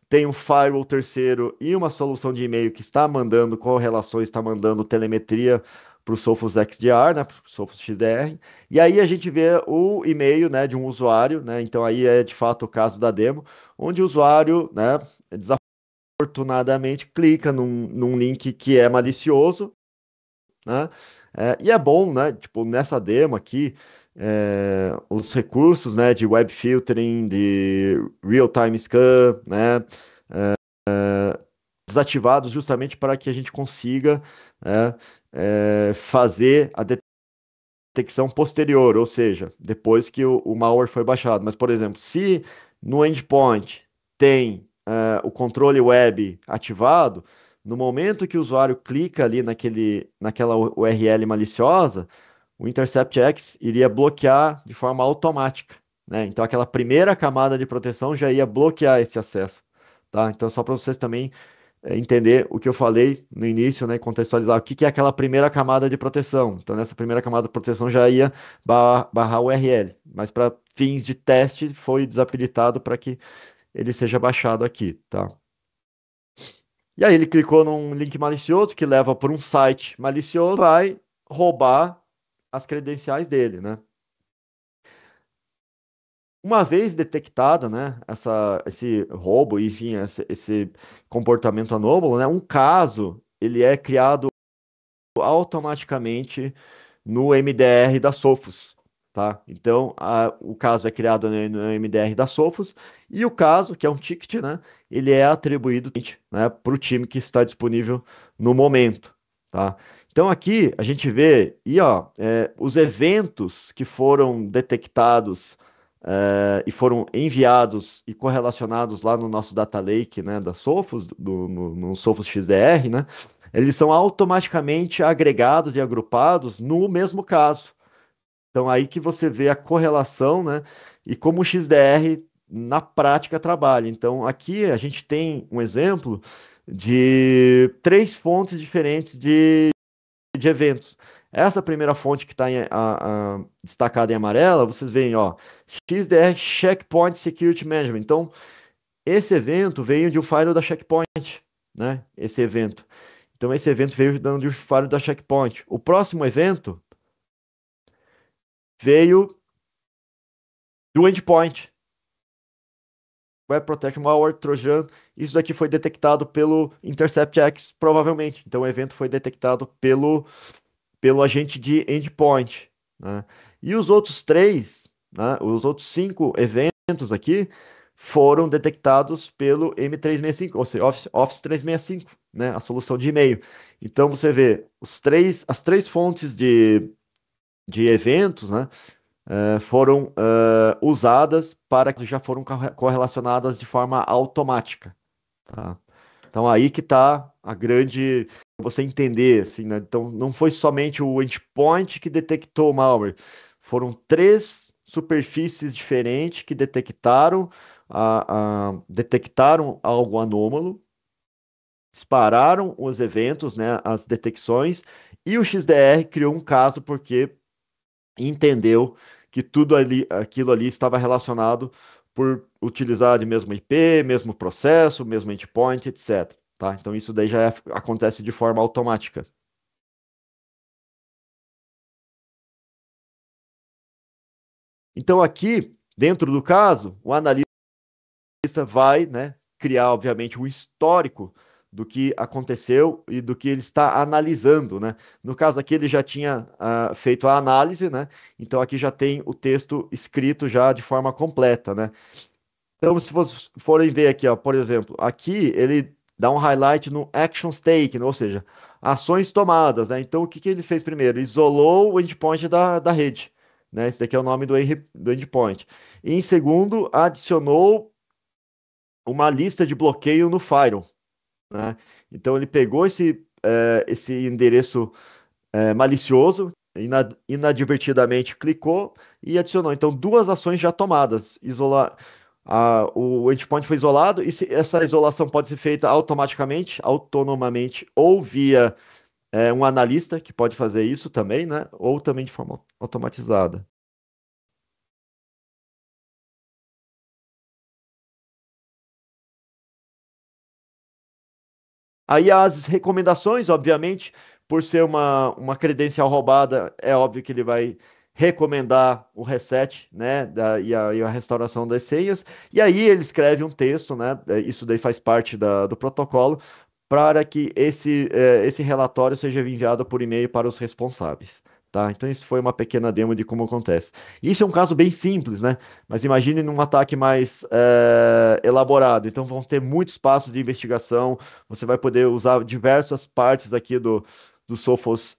tem um firewall terceiro e uma solução de e-mail que está mandando correlações, está mandando telemetria para o Sophos XDR, né, para o Sophos XDR, e aí a gente vê o e-mail, né, de um usuário, né, então aí é de fato o caso da demo, onde o usuário, né, desafortunadamente clica num link que é malicioso, né, e é bom, né, tipo, nessa demo aqui, os recursos, né, de web filtering, de real-time scan, né, desativados justamente para que a gente consiga fazer a detecção posterior, ou seja, depois que o malware foi baixado. Mas, por exemplo, se no endpoint tem o controle web ativado, no momento que o usuário clica ali naquela URL maliciosa, o Intercept X iria bloquear de forma automática, né? Então, aquela primeira camada de proteção já ia bloquear esse acesso, tá? Então, só para vocês também entender o que eu falei no início, né, contextualizar o que que é aquela primeira camada de proteção. Então, nessa primeira camada de proteção já ia barrar o URL, mas para fins de teste foi desabilitado para que ele seja baixado aqui, tá? E aí ele clicou num link malicioso que leva para um site malicioso, vai roubar as credenciais dele, né? Uma vez detectado, né, esse roubo, enfim, esse comportamento anômalo, né, um caso ele é criado automaticamente no MDR da Sophos, tá? Então, o caso é criado no MDR da Sophos e o caso, que é um ticket, né, ele é atribuído, né, para o time que está disponível no momento, tá? Então aqui a gente vê, e ó, os eventos que foram detectados e foram enviados e correlacionados lá no nosso data lake, né, da Sophos, no Sophos XDR, né, eles são automaticamente agregados e agrupados no mesmo caso. Então aí que você vê a correlação, né, e como o XDR na prática trabalha. Então aqui a gente tem um exemplo de três fontes diferentes de eventos. Essa primeira fonte que está destacada em amarela, vocês veem, ó, XDR Checkpoint Security Management. Então, esse evento veio de um firewall da Checkpoint, né? Esse evento. Então, esse evento veio de um firewall da Checkpoint. O próximo evento veio do endpoint. Web Protect Malware, Trojan. Isso daqui foi detectado pelo Intercept X, provavelmente. Então, o evento foi detectado pelo agente de endpoint, né? E os outros três, né, os outros cinco eventos aqui foram detectados pelo M365, ou seja, Office 365, né, a solução de e-mail. Então você vê as três fontes de eventos, né, foram usadas para que já foram correlacionadas de forma automática. Tá? Então aí que está a grande você entender, assim, né? Então não foi somente o endpoint que detectou o malware, foram três superfícies diferentes que detectaram algo anômalo, dispararam os eventos, né, as detecções, e o XDR criou um caso porque entendeu que aquilo ali estava relacionado por utilizar de mesmo IP, mesmo processo, mesmo endpoint, etc. Tá? Então isso daí acontece de forma automática. Então aqui, dentro do caso, o analista vai, né, criar, obviamente, um histórico do que aconteceu e do que ele está analisando, né? No caso aqui, ele já tinha feito a análise, né? Então aqui já tem o texto escrito já de forma completa, né? Então, se vocês forem ver aqui, ó, por exemplo, aqui ele dá um highlight no actions taken, ou seja, ações tomadas, né? Então, o que que ele fez primeiro? Isolou o endpoint da rede, né? Esse daqui é o nome do endpoint. E em segundo, adicionou uma lista de bloqueio no firewall, né? Então, ele pegou esse endereço malicioso, inadvertidamente clicou e adicionou. Então, duas ações já tomadas. O endpoint foi isolado e essa isolação pode ser feita automaticamente, autonomamente, ou via um analista que pode fazer isso também, né? Ou também de forma automatizada. Aí as recomendações, obviamente, por ser uma credencial roubada, é óbvio que ele vai recomendar o reset, né, e a restauração das senhas. E aí ele escreve um texto, né, isso daí faz parte do protocolo, para que esse relatório seja enviado por e-mail para os responsáveis. Tá? Então, isso foi uma pequena demo de como acontece. Isso é um caso bem simples, né? Mas imagine num ataque mais elaborado. Então, vão ter muitos passos de investigação. Você vai poder usar diversas partes aqui do Sophos,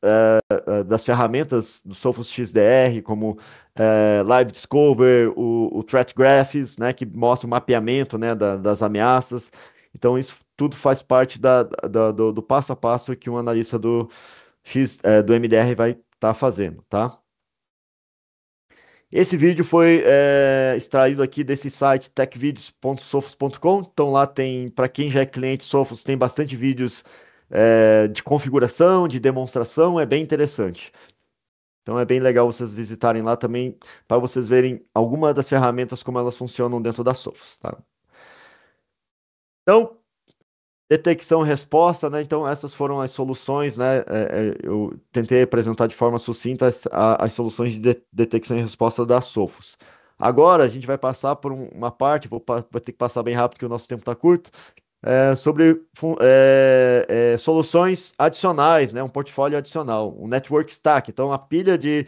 das ferramentas do Sophos XDR, como Live Discover, o Threat Graphs, né? Que mostra o mapeamento, né? Das ameaças. Então, isso tudo faz parte do passo a passo que um analista do MDR vai estar fazendo, tá? Esse vídeo foi extraído aqui desse site techvideos.sophos.com. Então lá tem, para quem já é cliente Sophos, tem bastante vídeos de configuração, de demonstração, é bem interessante. Então é bem legal vocês visitarem lá também para vocês verem algumas das ferramentas como elas funcionam dentro da Sophos, tá? Então, detecção e resposta, né? Então, essas foram as soluções, né? Eu tentei apresentar de forma sucinta as soluções de detecção e resposta da Sophos. Agora, a gente vai passar por uma parte, vou ter que passar bem rápido, porque o nosso tempo está curto, sobre soluções adicionais, né? Um portfólio adicional, um network stack. Então, a pilha de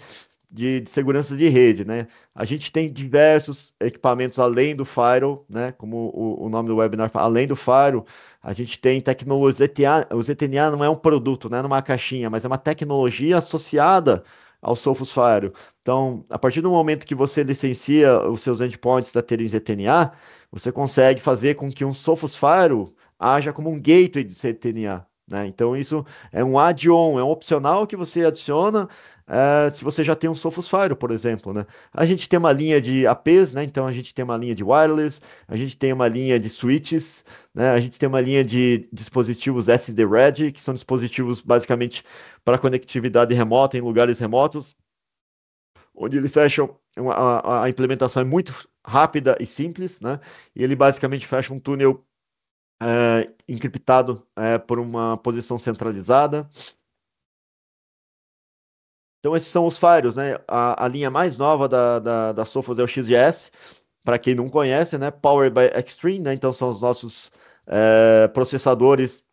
de segurança de rede, né? A gente tem diversos equipamentos além do firewall, né? Como o nome do webinar fala, além do firewall, a gente tem tecnologia. O ZTNA não é um produto, não é numa caixinha, mas é uma tecnologia associada ao Sophos Firewall. Então, a partir do momento que você licencia os seus endpoints da terem ZTNA, você consegue fazer com que um Sophos Firewall haja como um gateway de ZTNA. Né? Então, isso é um add-on, é um opcional que você adiciona se você já tem um Sophos Firewall, por exemplo. Né? A gente tem uma linha de APs, né? Então a gente tem uma linha de wireless, a gente tem uma linha de switches, né? A gente tem uma linha de dispositivos SD-RED, que são dispositivos basicamente para conectividade remota em lugares remotos, onde ele fecha a implementação é muito rápida e simples, né? E ele basicamente fecha um túnel encriptado por uma posição centralizada. Então, esses são os firewalls, né? A linha mais nova da Sophos é o XGS, para quem não conhece, né? Powered by Extreme, né? Então, são os nossos processadores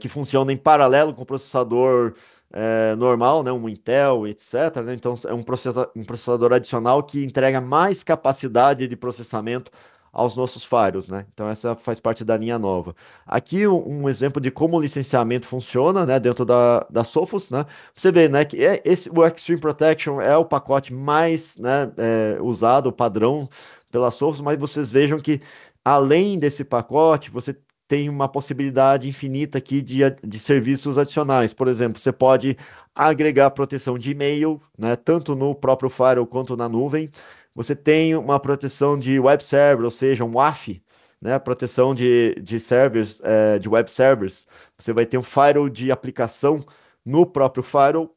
que funcionam em paralelo com o processador normal, né? Um Intel, etc. Né? Então, é um processador adicional que entrega mais capacidade de processamento aos nossos firewalls, né? Então, essa faz parte da linha nova. Aqui, um exemplo de como o licenciamento funciona, né? Dentro da Sophos, né? Você vê, né? Que o Extreme Protection é o pacote mais, né, usado, o padrão pela Sophos, mas vocês vejam que, além desse pacote, você tem uma possibilidade infinita aqui de serviços adicionais. Por exemplo, você pode agregar proteção de e-mail, né, tanto no próprio firewall quanto na nuvem. Você tem uma proteção de web server, ou seja, um WAF, né, proteção de servers, de web servers. Você vai ter um firewall de aplicação no próprio firewall.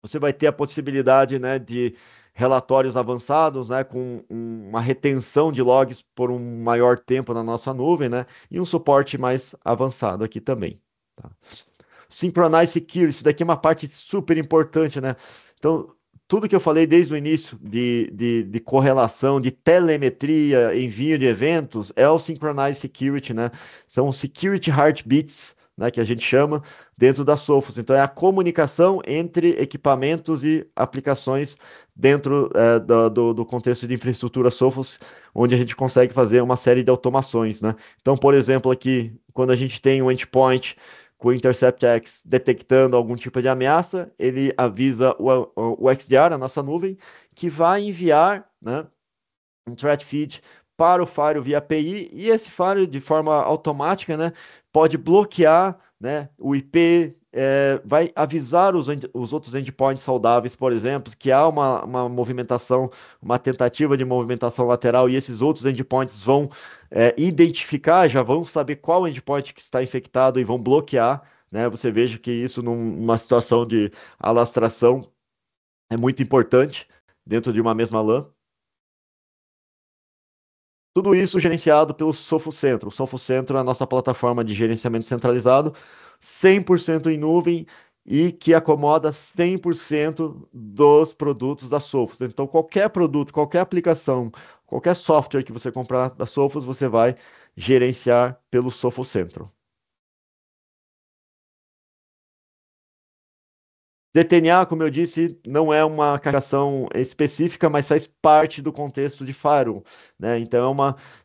Você vai ter a possibilidade, né, de relatórios avançados, né, com uma retenção de logs por um maior tempo na nossa nuvem, né, e um suporte mais avançado aqui também. Tá? Synchronized Security, isso daqui é uma parte super importante, né? Então, tudo que eu falei desde o início de correlação, de telemetria, envio de eventos, é o Synchronized Security, né? São Security Heartbeats, né, que a gente chama, dentro da Sophos. Então, é a comunicação entre equipamentos e aplicações dentro do contexto de infraestrutura Sophos, onde a gente consegue fazer uma série de automações, né? Então, por exemplo, aqui, quando a gente tem um endpoint com o InterceptX detectando algum tipo de ameaça, ele avisa o XDR, a nossa nuvem, que vai enviar, né, um threat feed para o firewall via API, e esse firewall, de forma automática, né, pode bloquear, né, o IP, vai avisar os outros endpoints saudáveis, por exemplo, que há uma movimentação, uma tentativa de movimentação lateral, e esses outros endpoints vão identificar, já vão saber qual endpoint que está infectado e vão bloquear, né? Você veja que isso numa situação de alastração é muito importante dentro de uma mesma LAN. Tudo isso gerenciado pelo Sophos Centro. O Sophos Centro é a nossa plataforma de gerenciamento centralizado, 100% em nuvem e que acomoda 100% dos produtos da Sophos. Então, qualquer produto, qualquer aplicação, qualquer software que você comprar da Sophos, você vai gerenciar pelo Sophos Centro. DTNA, como eu disse, não é uma caixação específica, mas faz parte do contexto de firewall, né? Então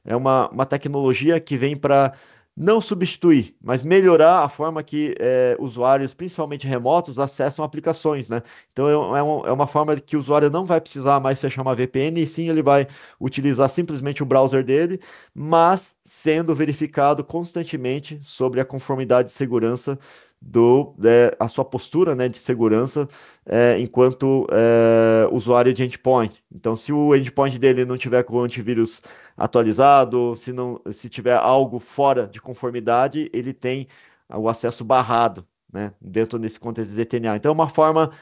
é uma tecnologia que vem para não substituir, mas melhorar a forma que usuários, principalmente remotos, acessam aplicações, né? Então é uma forma que o usuário não vai precisar mais fechar uma VPN, e sim ele vai utilizar simplesmente o browser dele, mas sendo verificado constantemente sobre a conformidade de segurança a sua postura, né, de segurança enquanto usuário de endpoint. Então, se o endpoint dele não tiver com o antivírus atualizado, se tiver algo fora de conformidade, ele tem o acesso barrado, né, dentro desse contexto de ZTNA. Então, é uma forma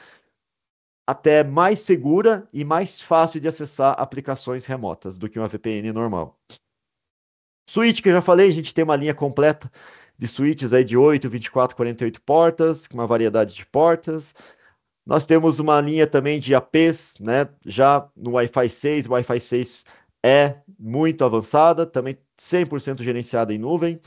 até mais segura e mais fácil de acessar aplicações remotas do que uma VPN normal. Switch, que eu já falei, a gente tem uma linha completa de switches aí de 8, 24, 48 portas, com uma variedade de portas. Nós temos uma linha também de APs, né? Já no Wi-Fi 6, o Wi-Fi 6 é muito avançada, também 100% gerenciada em nuvem.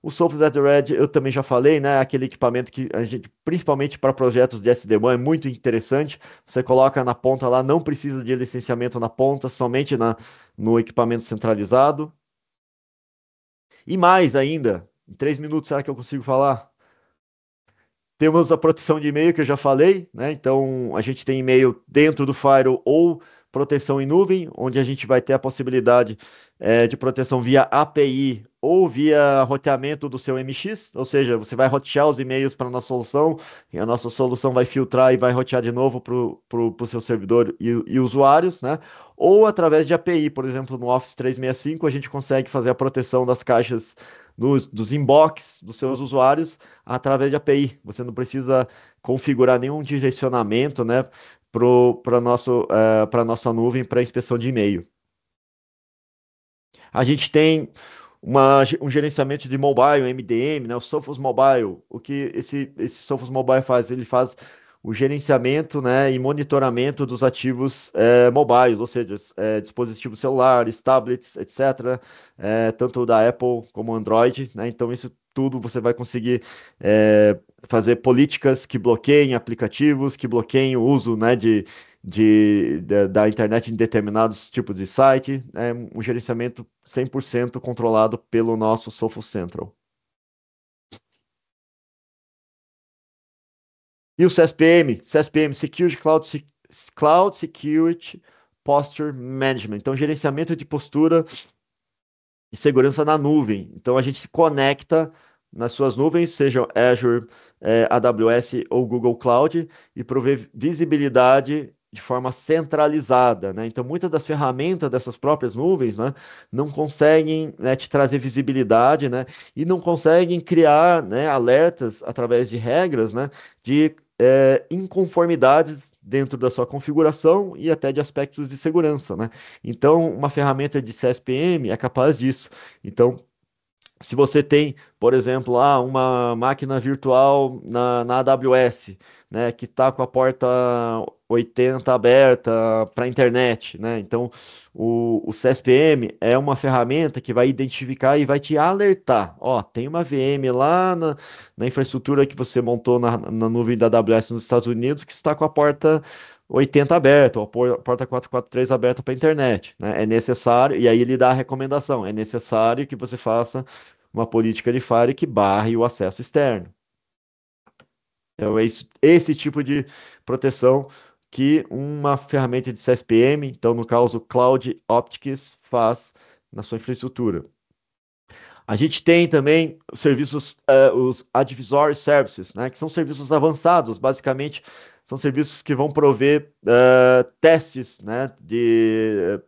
O Sophos at the Edge eu também já falei, né? Aquele equipamento que a gente, principalmente para projetos de SD-WAN, é muito interessante. Você coloca na ponta lá, não precisa de licenciamento na ponta, somente no equipamento centralizado. E mais ainda, em 3 minutos, será que eu consigo falar? Temos a proteção de e-mail que eu já falei, né? Então a gente tem e-mail dentro do firewall ou proteção em nuvem, onde a gente vai ter a possibilidade de proteção via API ou via roteamento do seu MX, ou seja, você vai rotear os e-mails para a nossa solução e a nossa solução vai filtrar e vai rotear de novo para o seu servidor e usuários, né? Ou através de API, por exemplo, no Office 365 a gente consegue fazer a proteção das caixas dos inbox dos seus usuários através de API. Você não precisa configurar nenhum direcionamento, né, para nossa nuvem para inspeção de e-mail. A gente tem um gerenciamento de mobile, MDM, né, o Sophos Mobile. O que esse Sophos Mobile faz? Ele faz o gerenciamento, né, e monitoramento dos ativos mobiles, ou seja, dispositivos celulares, tablets, etc., tanto da Apple como Android, né? Então isso tudo você vai conseguir fazer políticas que bloqueiem aplicativos, que bloqueiem o uso, né, da internet em determinados tipos de site, é um gerenciamento 100% controlado pelo nosso Sophos Central. E o CSPM, Security Cloud Security Posture Management, então gerenciamento de postura e segurança na nuvem. Então a gente se conecta nas suas nuvens, sejam Azure, AWS ou Google Cloud, e provê visibilidade de forma centralizada, né? Então muitas das ferramentas dessas próprias nuvens, né, não conseguem, né, te trazer visibilidade, né, e não conseguem criar, né, alertas através de regras, né, de inconformidades dentro da sua configuração e até de aspectos de segurança, né? Então, uma ferramenta de CSPM é capaz disso. Então, se você tem, por exemplo, uma máquina virtual na AWS, né, que está com a porta 80 aberta para a internet, né? Então, o CSPM é uma ferramenta que vai identificar e vai te alertar. Ó, tem uma VM lá na infraestrutura que você montou na nuvem da AWS nos Estados Unidos que está com a porta 80 aberta, ou a porta 443 aberta para a internet, né? É necessário, e aí ele dá a recomendação, é necessário que você faça uma política de firewall que barre o acesso externo. Então, é esse tipo de proteção que uma ferramenta de CSPM, então no caso Cloud Optics, faz na sua infraestrutura. A gente tem também os serviços, os Advisory Services, né, que são serviços avançados, basicamente são serviços que vão prover testes, né,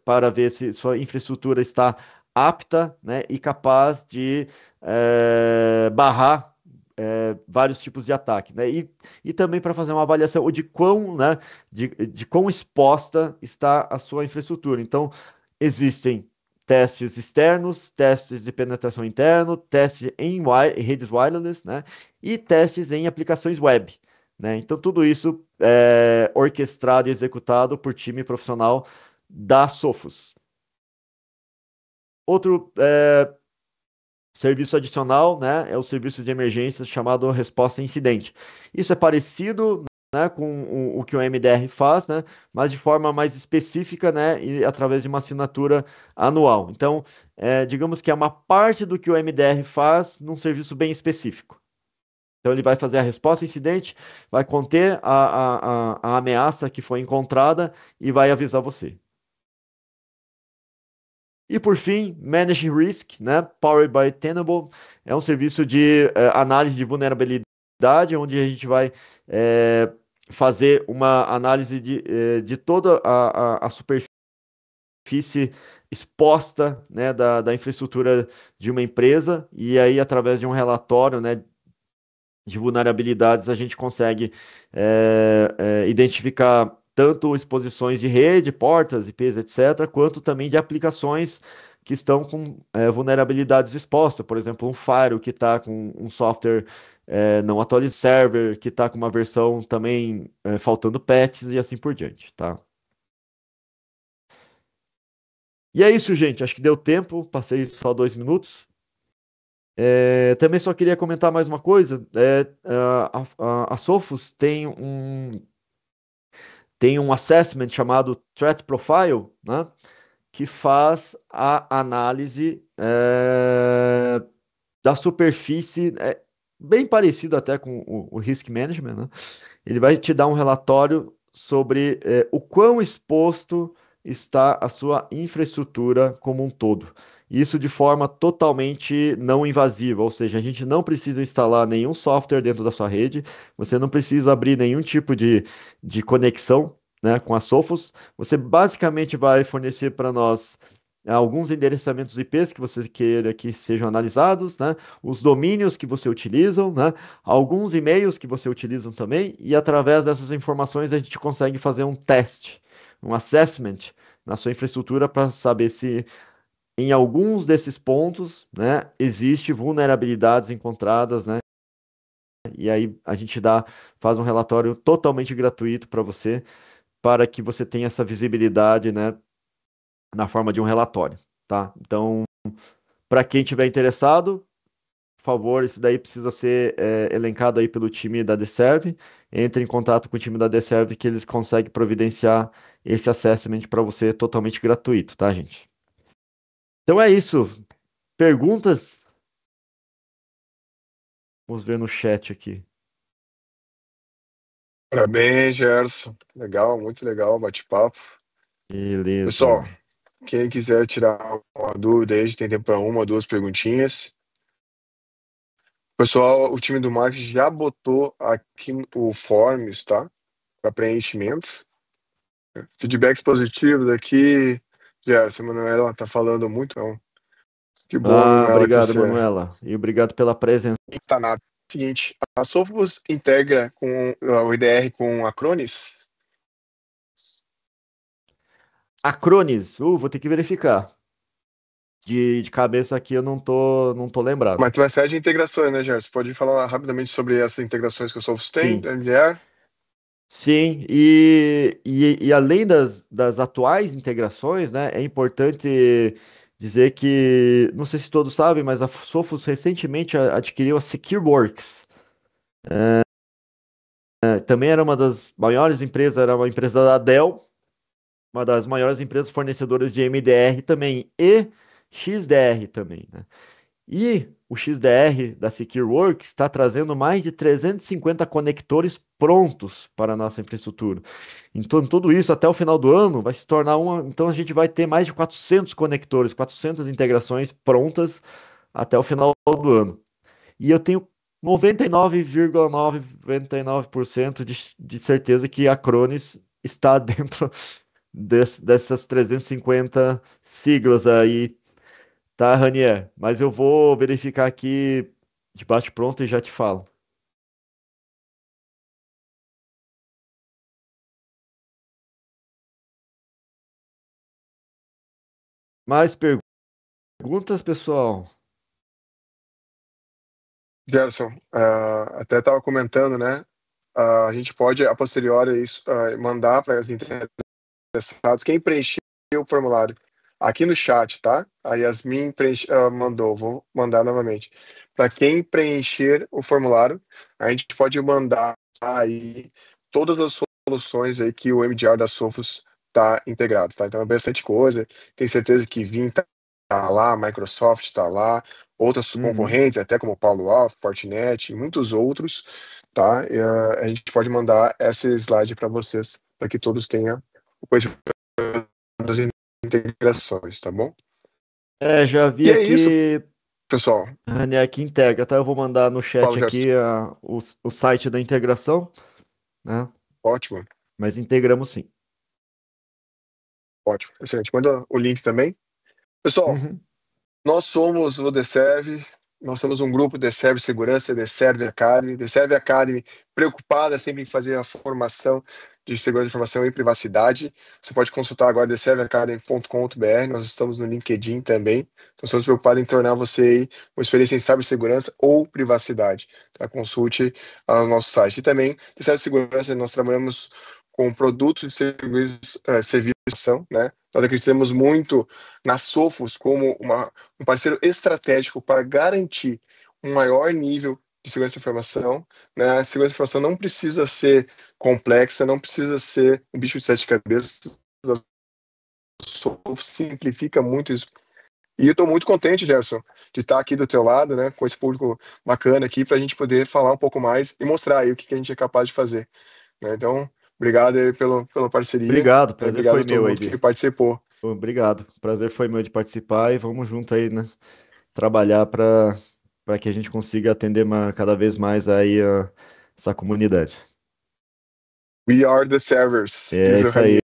para ver se sua infraestrutura está apta, né, e capaz de barrar vários tipos de ataque, né? E também para fazer uma avaliação de quão, né, de quão exposta está a sua infraestrutura. Então, existem testes externos, testes de penetração interno, testes em redes wireless, né? E testes em aplicações web, né? Então, tudo isso é orquestrado e executado por time profissional da Sophos. Outro serviço adicional, né, é o serviço de emergência chamado resposta a incidente. Isso é parecido, né, com o que o MDR faz, né, mas de forma mais específica, né, e através de uma assinatura anual. Então, digamos que é uma parte do que o MDR faz num serviço bem específico. Então, ele vai fazer a resposta a incidente, vai conter a ameaça que foi encontrada e vai avisar você. E por fim, Manage Risk, né? Powered by Tenable, é um serviço de análise de vulnerabilidade, onde a gente vai fazer uma análise de toda a superfície exposta, né, da infraestrutura de uma empresa, e aí, através de um relatório, né, de vulnerabilidades, a gente consegue identificar tanto exposições de rede, portas, IPs, etc., quanto também de aplicações que estão com vulnerabilidades expostas. Por exemplo, um Firewall que está com um software não atualizado, server que está com uma versão também faltando patches e assim por diante, tá? E é isso, gente. Acho que deu tempo. Passei só 2 minutos. Também só queria comentar mais uma coisa. A Sophos tem um assessment chamado Threat Profile, né? Que faz a análise da superfície, bem parecido até com o Risk Management, né? Ele vai te dar um relatório sobre o quão exposto está a sua infraestrutura como um todo. Isso de forma totalmente não invasiva, ou seja, a gente não precisa instalar nenhum software dentro da sua rede, você não precisa abrir nenhum tipo de conexão, né, com a Sophos. Você basicamente vai fornecer para nós alguns endereçamentos IPs que você queira que sejam analisados, né, os domínios que você utiliza, né, alguns e-mails que você utiliza também, e através dessas informações a gente consegue fazer um teste, um assessment na sua infraestrutura para saber se em alguns desses pontos, né, existe vulnerabilidades encontradas, né? E aí a gente faz um relatório totalmente gratuito para que você tenha essa visibilidade, né, na forma de um relatório, tá? Então, para quem tiver interessado, por favor, isso daí precisa ser elencado aí pelo time da Deserve. Entre em contato com o time da Deserve que eles conseguem providenciar esse assessment para você totalmente gratuito, tá, gente? Então é isso. Perguntas? Vamos ver no chat aqui. Parabéns, Gerson. Legal, muito legal o bate-papo. Pessoal, Beleza. quem quiser tirar uma dúvida aí, a gente tem tempo para uma ou duas perguntinhas. Pessoal, o time do marketing já botou aqui o Forms, tá? Para preenchimentos. Feedbacks positivos aqui. Gerson, a Manuela tá falando muito. Então, que bom, Ah, Manuela, que obrigado, você Manuela. E obrigado pela presença. tá na. Seguinte, a Sophos integra com o IDR com a Acronis, Acronis. Vou ter que verificar. De cabeça aqui eu não tô lembrado. mas tem uma série de integrações, né, Gerson? Pode falar rapidamente sobre essas integrações que a Sophos tem, Sim. da MDR? Sim, e além das atuais integrações, né, é importante dizer que, não sei se todos sabem, mas a Sophos recentemente adquiriu a SecureWorks. Também era uma das maiores empresas, era uma empresa da Dell, uma das maiores empresas fornecedoras de MDR também, e XDR também, né? E o XDR da SecureWorks está trazendo mais de 350 conectores prontos para a nossa infraestrutura. Então, tudo isso até o final do ano vai se tornar uma. Então, a gente vai ter mais de 400 conectores, 400 integrações prontas até o final do ano. E eu tenho 99,99% de certeza que a Acronis está dentro dessas 350 siglas aí, tá, Ranier? Mas eu vou verificar aqui de bate-pronto e já te falo. Mais perguntas, pessoal? Gerson, até estava comentando, né? A gente pode, a posteriori, mandar para as interessados quem preencheu o formulário aqui no chat, tá? A Yasmin mandou, vou mandar novamente. Para quem preencher o formulário, a gente pode mandar aí todas as soluções aí que o MDR da Sophos está integrado, tá? Então é bastante coisa. Tenho certeza que Vim tá lá, Microsoft tá lá, outras Uhum. concorrentes, até como Palo Alto, Fortinet e muitos outros, tá? A gente pode mandar essa slide para vocês, para que todos tenham o conhecimento das integrações, tá bom? Já vi E é isso, aqui, pessoal. Ranier, que integra, tá? Eu vou mandar no Fala, chat Gerson. aqui o site da integração, né? Ótimo, Mas integramos sim. ótimo. Excelente. Manda o link também. Pessoal, Uhum. nós somos o DServe, nós somos um grupo DServe Segurança, DServe Academy, preocupada sempre em fazer a formação de segurança de informação e privacidade. Você pode consultar agora dserveacademy.com.br, nós estamos no LinkedIn também, então estamos preocupados em tornar você aí uma experiência em cibersegurança ou privacidade. Tá? Consulte o nosso site. E também, DServe Segurança, nós trabalhamos com produtos e serviços, né? Nós acreditamos muito na Sophos como um parceiro estratégico para garantir um maior nível de segurança da informação, né? A segurança da informação não precisa ser complexa, não precisa ser um bicho de sete cabeças. A Sophos simplifica muito isso. E eu estou muito contente, Gerson, de estar aqui do teu lado, né, com esse público bacana aqui, para a gente poder falar um pouco mais e mostrar aí o que a gente é capaz de fazer, né? Então, obrigado aí pela parceria, Obrigado, né? prazer Obrigado foi a todo meu aí mundo que participou. Obrigado, prazer foi meu de participar e vamos junto aí, né? Trabalhar para que a gente consiga atender cada vez mais aí essa comunidade. We are the servers, É diz o isso aí. Ranieri.